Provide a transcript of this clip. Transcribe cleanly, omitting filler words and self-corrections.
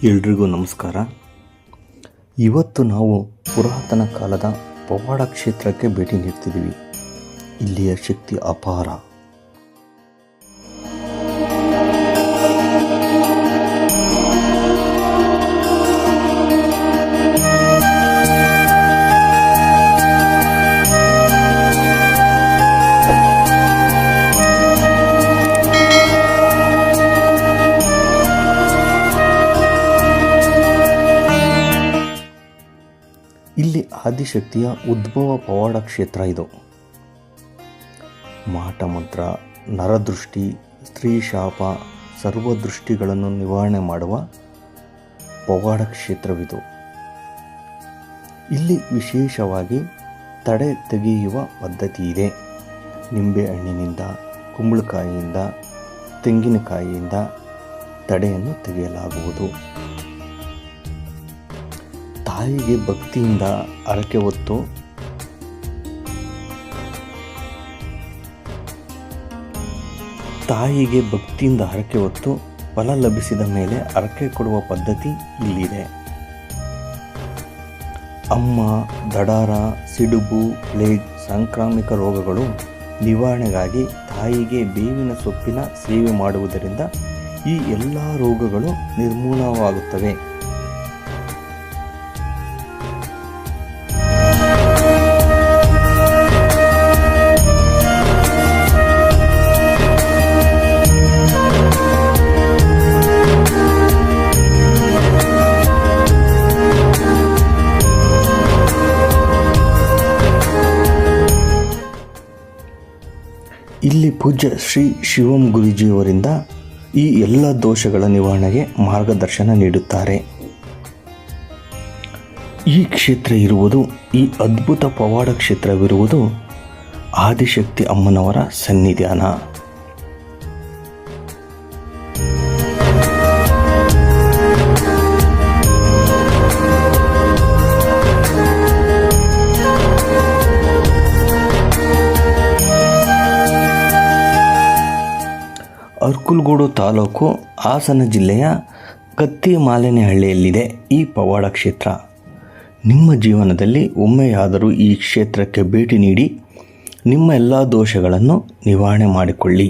ಎಲ್ರಿಗೂ ನಮಸ್ಕಾರ. ಇವತ್ತು ನಾವು ಪುರಾತನ ಕಾಲದ ಪವಾಡ ಕ್ಷೇತ್ರಕ್ಕೆ ಭೇಟಿ ನೀಡ್ತಿದ್ದೀವಿ. ಇಲ್ಲಿಯ ಶಕ್ತಿ ಅಪಾರ. ಇಲ್ಲಿ ಆದಿಶಕ್ತಿಯ ಉದ್ಭವ ಪವಾಡ ಕ್ಷೇತ್ರ ಇದು. ಮಾಟ ಮಂತ್ರ, ನರದೃಷ್ಟಿ, ಸ್ತ್ರೀ ಶಾಪ, ಸರ್ವದೃಷ್ಟಿಗಳನ್ನು ನಿವಾರಣೆ ಮಾಡುವ ಪವಾಡ ಕ್ಷೇತ್ರವಿದು. ಇಲ್ಲಿ ವಿಶೇಷವಾಗಿ ತಡೆ ತೆಗೆಯುವ ಪದ್ಧತಿ ಇದೆ. ನಿಂಬೆ ಹಣ್ಣಿನಿಂದ, ಕುಂಬಳಕಾಯಿಯಿಂದ, ತೆಂಗಿನಕಾಯಿಯಿಂದ ತಡೆಯನ್ನು ತೆಗೆಯಲಾಗುವುದು. ತಾಯಿಗೆ ಭಕ್ತಿಯಿಂದ ಹರಕೆ ಹೊತ್ತು ಫಲ ಲಭಿಸಿದ ಮೇಲೆ ಹರಕೆ ಕೊಡುವ ಪದ್ಧತಿ ಇಲ್ಲಿದೆ. ಅಮ್ಮ, ದಡಾರ, ಸಿಡುಬು, ಪ್ಲೇಗ್, ಸಾಂಕ್ರಾಮಿಕ ರೋಗಗಳು ನಿವಾರಣೆಗಾಗಿ ತಾಯಿಗೆ ಬೇವಿನ ಸೊಪ್ಪಿನ ಸೇವೆ ಮಾಡುವುದರಿಂದ ಈ ಎಲ್ಲ ರೋಗಗಳು ನಿರ್ಮೂಲವಾಗುತ್ತವೆ. ಇಲ್ಲಿ ಪೂಜ್ಯ ಶ್ರೀ ಶಿವಂ ಗುರೂಜಿಯವರಿಂದ ಈ ಎಲ್ಲ ದೋಷಗಳ ನಿವಾರಣೆಗೆ ಮಾರ್ಗದರ್ಶನ ನೀಡುತ್ತಾರೆ. ಈ ಕ್ಷೇತ್ರ ಇರುವುದು, ಈ ಅದ್ಭುತ ಪವಾಡ ಕ್ಷೇತ್ರವಿರುವುದು ಆದಿಶಕ್ತಿ ಅಮ್ಮನವರ ಸನ್ನಿಧಾನ. ಅರ್ಕಲಗೂಡು ತಾಲೂಕು, ಹಾಸನ ಜಿಲ್ಲೆಯ ಕತ್ತಿಮಾಲೇನಹಳ್ಳಿಯಲ್ಲಿದೆ ಈ ಪವಾಡ ಕ್ಷೇತ್ರ. ನಿಮ್ಮ ಜೀವನದಲ್ಲಿ ಒಮ್ಮೆಯಾದರೂ ಈ ಕ್ಷೇತ್ರಕ್ಕೆ ಭೇಟಿ ನೀಡಿ ನಿಮ್ಮ ಎಲ್ಲ ದೋಷಗಳನ್ನು ನಿವಾರಣೆ ಮಾಡಿಕೊಳ್ಳಿ.